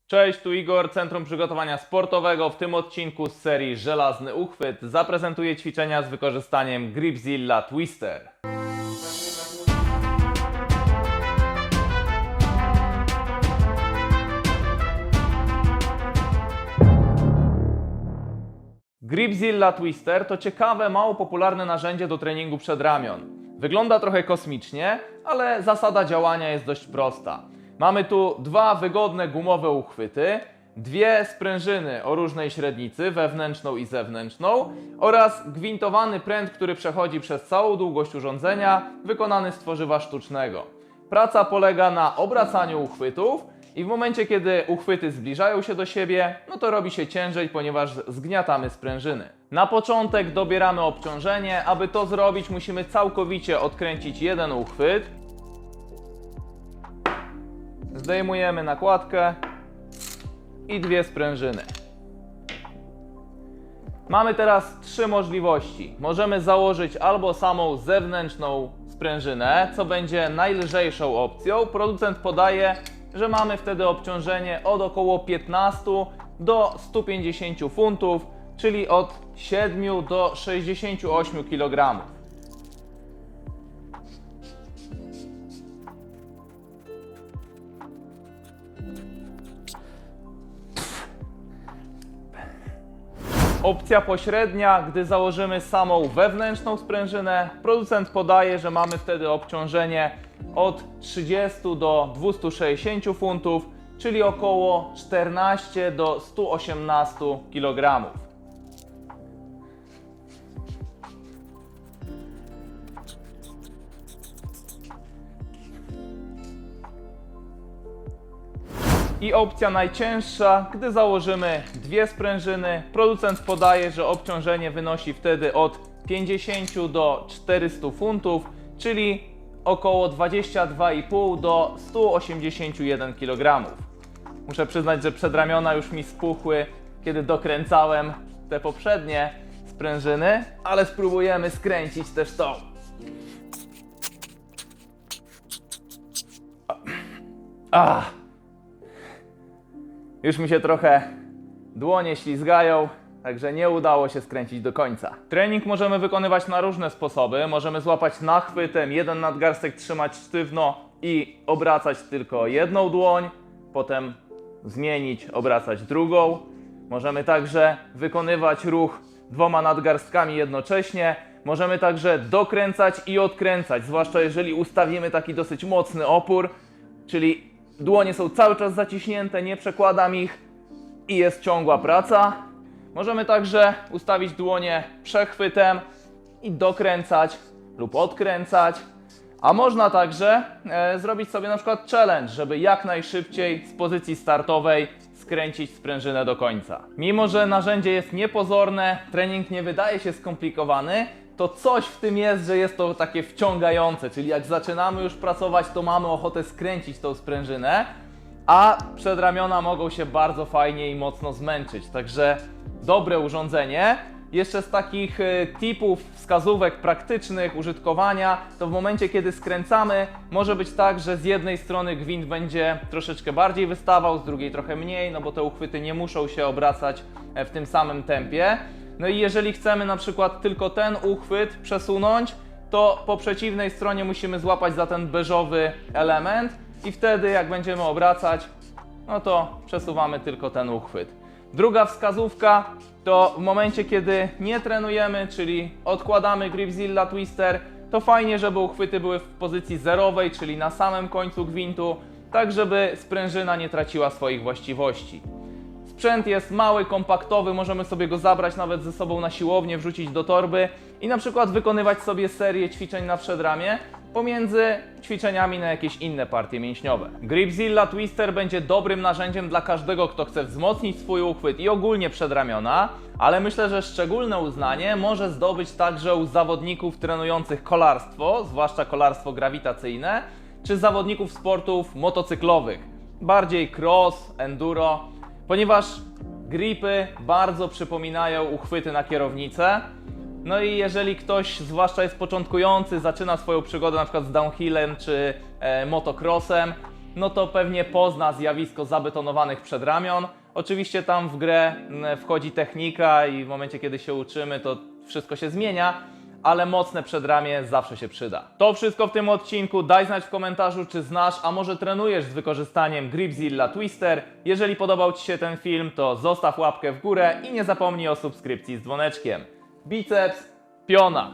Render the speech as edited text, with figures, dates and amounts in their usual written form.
Cześć, tu Igor, Centrum Przygotowania Sportowego. W tym odcinku z serii Żelazny Uchwyt zaprezentuję ćwiczenia z wykorzystaniem Gripzilla Twister. Gripzilla Twister to ciekawe, mało popularne narzędzie do treningu przedramion. Wygląda trochę kosmicznie, ale zasada działania jest dość prosta. Mamy tu dwa wygodne gumowe uchwyty, dwie sprężyny o różnej średnicy, wewnętrzną i zewnętrzną, oraz gwintowany pręt, który przechodzi przez całą długość urządzenia, wykonany z tworzywa sztucznego. Praca polega na obracaniu uchwytów i w momencie, kiedy uchwyty zbliżają się do siebie, no to robi się ciężej, ponieważ zgniatamy sprężyny. Na początek dobieramy obciążenie. Aby to zrobić, musimy całkowicie odkręcić jeden uchwyt. Zdejmujemy nakładkę i dwie sprężyny. Mamy teraz trzy możliwości. Możemy założyć albo samą zewnętrzną sprężynę, co będzie najlżejszą opcją. Producent podaje, że mamy wtedy obciążenie od około 15 do 150 funtów, czyli od 7 do 68 kg. Opcja pośrednia, gdy założymy samą wewnętrzną sprężynę, producent podaje, że mamy wtedy obciążenie od 30 do 260 funtów, czyli około 14 do 118 kg. I opcja najcięższa, gdy założymy dwie sprężyny, producent podaje, że obciążenie wynosi wtedy od 50 do 400 funtów, czyli około 22,5 do 181 kg. Muszę przyznać, że przedramiona już mi spuchły, kiedy dokręcałem te poprzednie sprężyny, ale spróbujemy skręcić też tą. Już mi się trochę dłonie ślizgają, także nie udało się skręcić do końca. Trening możemy wykonywać na różne sposoby. Możemy złapać nachwytem, jeden nadgarstek trzymać sztywno i obracać tylko jedną dłoń, potem zmienić, obracać drugą. Możemy także wykonywać ruch dwoma nadgarstkami jednocześnie. Możemy także dokręcać i odkręcać, zwłaszcza jeżeli ustawimy taki dosyć mocny opór, czyli dłonie są cały czas zaciśnięte, nie przekładam ich i jest ciągła praca. Możemy także ustawić dłonie przechwytem i dokręcać lub odkręcać. A można także zrobić sobie na przykład challenge, żeby jak najszybciej z pozycji startowej skręcić sprężynę do końca. Mimo że narzędzie jest niepozorne, trening nie wydaje się skomplikowany, to coś w tym jest, że jest to takie wciągające, czyli jak zaczynamy już pracować, to mamy ochotę skręcić tą sprężynę, a przedramiona mogą się bardzo fajnie i mocno zmęczyć. Także dobre urządzenie. Jeszcze z takich tipów, wskazówek praktycznych użytkowania, to w momencie, kiedy skręcamy, może być tak, że z jednej strony gwint będzie troszeczkę bardziej wystawał, z drugiej trochę mniej, no bo te uchwyty nie muszą się obracać w tym samym tempie. No i jeżeli chcemy na przykład tylko ten uchwyt przesunąć, to po przeciwnej stronie musimy złapać za ten beżowy element i wtedy jak będziemy obracać, no to przesuwamy tylko ten uchwyt. Druga wskazówka to w momencie, kiedy nie trenujemy, czyli odkładamy Gripzilla Twister, to fajnie, żeby uchwyty były w pozycji zerowej, czyli na samym końcu gwintu, tak żeby sprężyna nie traciła swoich właściwości. Sprzęt jest mały, kompaktowy, możemy sobie go zabrać nawet ze sobą na siłownię, wrzucić do torby i na przykład wykonywać sobie serię ćwiczeń na przedramię pomiędzy ćwiczeniami na jakieś inne partie mięśniowe. Gripzilla Twister będzie dobrym narzędziem dla każdego, kto chce wzmocnić swój uchwyt i ogólnie przedramiona, ale myślę, że szczególne uznanie może zdobyć także u zawodników trenujących kolarstwo, zwłaszcza kolarstwo grawitacyjne, czy zawodników sportów motocyklowych, bardziej cross, enduro, ponieważ gripy bardzo przypominają uchwyty na kierownicę. No i jeżeli ktoś, zwłaszcza jest początkujący, zaczyna swoją przygodę na przykład z downhillem czy motocrossem, no to pewnie pozna zjawisko zabetonowanych przedramion. Oczywiście tam w grę wchodzi technika i w momencie, kiedy się uczymy, to wszystko się zmienia, ale mocne przedramię zawsze się przyda. To wszystko w tym odcinku. Daj znać w komentarzu, czy znasz, a może trenujesz z wykorzystaniem Gripzilla Twister. Jeżeli podobał Ci się ten film, to zostaw łapkę w górę i nie zapomnij o subskrypcji z dzwoneczkiem. Biceps, piona!